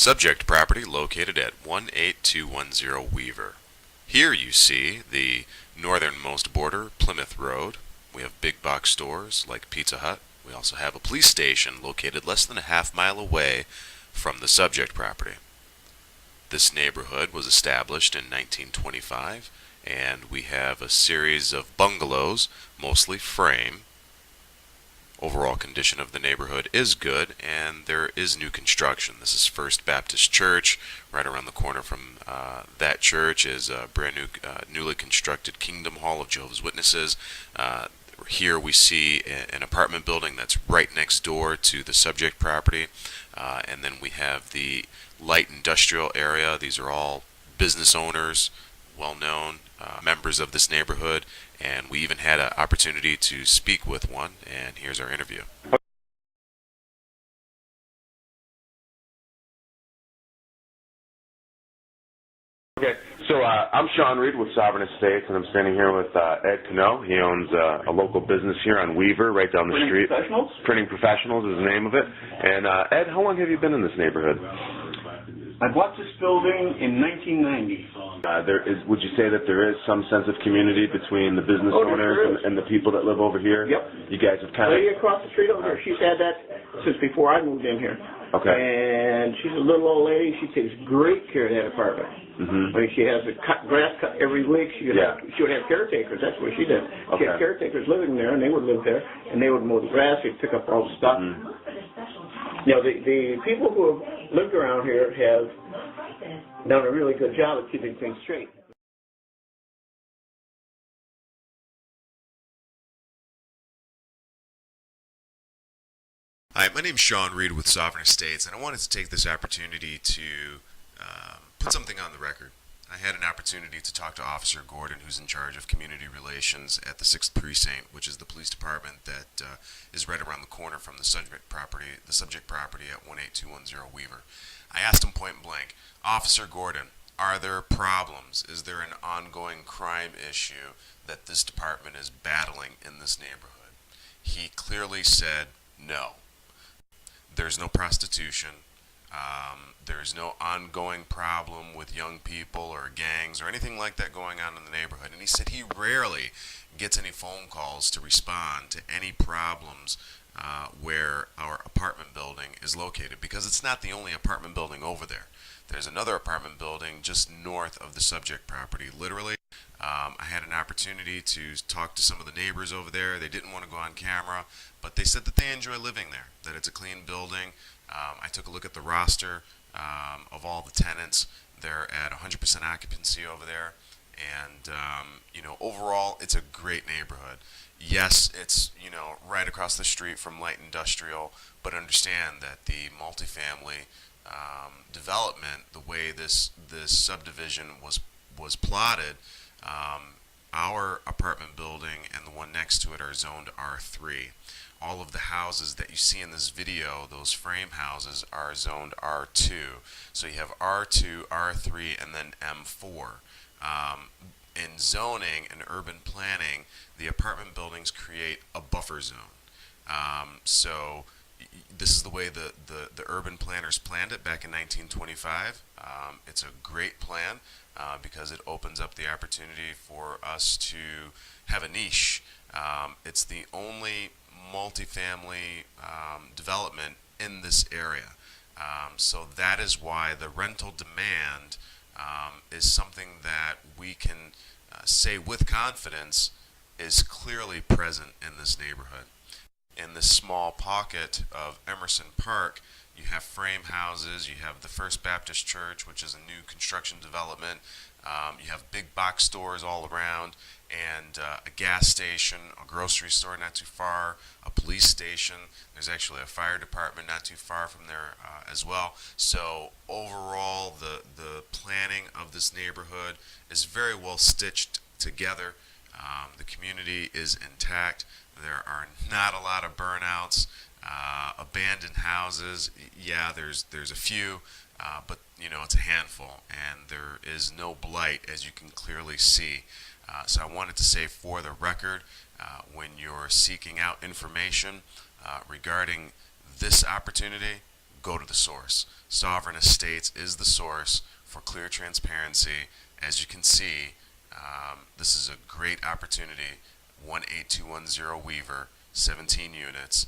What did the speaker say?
Subject property located at 18210 Weaver. Here you see the northernmost border, Plymouth Road. We have big box stores like Pizza Hut. We also have a police station located less than a half-mile away from the subject property. This neighborhood was established in 1925, and we have a series of bungalows, mostly frame. Overall condition of the neighborhood is good, and there is new construction. This is First Baptist Church. Right around the corner from that church is a brand new, newly constructed Kingdom Hall of Jehovah's Witnesses. Here we see an apartment building that's right next door to the subject property, and then we have the light industrial area. These are all business owners, well-known members of this neighborhood, and we even had an opportunity to speak with one, and here's our interview. Okay, so I'm Sean Reed with Sovereign Estates, and I'm standing here with Ed Cano. He owns a local business here on Weaver, right down the street. Professionals? Printing Professionals is the name of it. And Ed, how long have you been in this neighborhood? I bought this building in 1990. Would you say that there is some sense of community between the business owners and the people that live over here? Yep. You guys have kind of... Lady across the street over there, she's had that since before I moved in here. Okay. And she's a little old lady. She takes great care of that apartment. Mm-hmm. I mean, she has the grass cut every week. She would have caretakers. That's what she did. She had caretakers living there, and they would live there, and they would mow the grass. They'd pick up all the stuff. Mm-hmm. You know, the people who have lived around here have done a really good job of keeping things straight. Hi, my name's Sean Reed with Sovereign Estates, and I wanted to take this opportunity to put something on the record. I had an opportunity to talk to Officer Gordon, who's in charge of community relations at the 6th Precinct, which is the police department that is right around the corner from the subject property at 18210 Weaver. I asked him point blank, Officer Gordon, are there problems? Is there an ongoing crime issue that this department is battling in this neighborhood? He clearly said no. There's no prostitution. There's no ongoing problem with young people or gangs or anything like that going on in the neighborhood. And he said he rarely gets any phone calls to respond to any problems where our apartment building is located, because it's not the only apartment building over there. There's another apartment building just north of the subject property. Literally, I had an opportunity to talk to some of the neighbors over there. They didn't want to go on camera, but they said that they enjoy living there, that it's a clean building. I took a look at the roster of all the tenants. They're at 100% occupancy over there, and overall, it's a great neighborhood. Yes, it's right across the street from light industrial, but understand that the multifamily development, the way this subdivision was plotted, our apartment building and the one next to it are zoned R3. All of the houses that you see in this video, those frame houses, are zoned R2. So you have R2, R3, and then M4. In zoning and urban planning, the apartment buildings create a buffer zone. So this is the way the urban planners planned it back in 1925. It's a great plan because it opens up the opportunity for us to have a niche. It's the only multifamily development in this area. So that is why the rental demand is something that we can say with confidence is clearly present in this neighborhood. In this small pocket of Emerson Park, you have frame houses, you have the First Baptist Church, which is a new construction development, you have big box stores all around, and a gas station, a grocery store not too far, a police station. There's actually a fire department not too far from there as well. So overall, the planning of this neighborhood is very well stitched together. The community is intact. There are not a lot of burnouts, abandoned houses. Yeah, there's a few, but it's a handful, and there is no blight, as you can clearly see. So I wanted to say, for the record, when you're seeking out information regarding this opportunity, go to the source. Sovereign Estates is the source for clear transparency. As you can see, this is a great opportunity. 18210 Weaver, 17 units.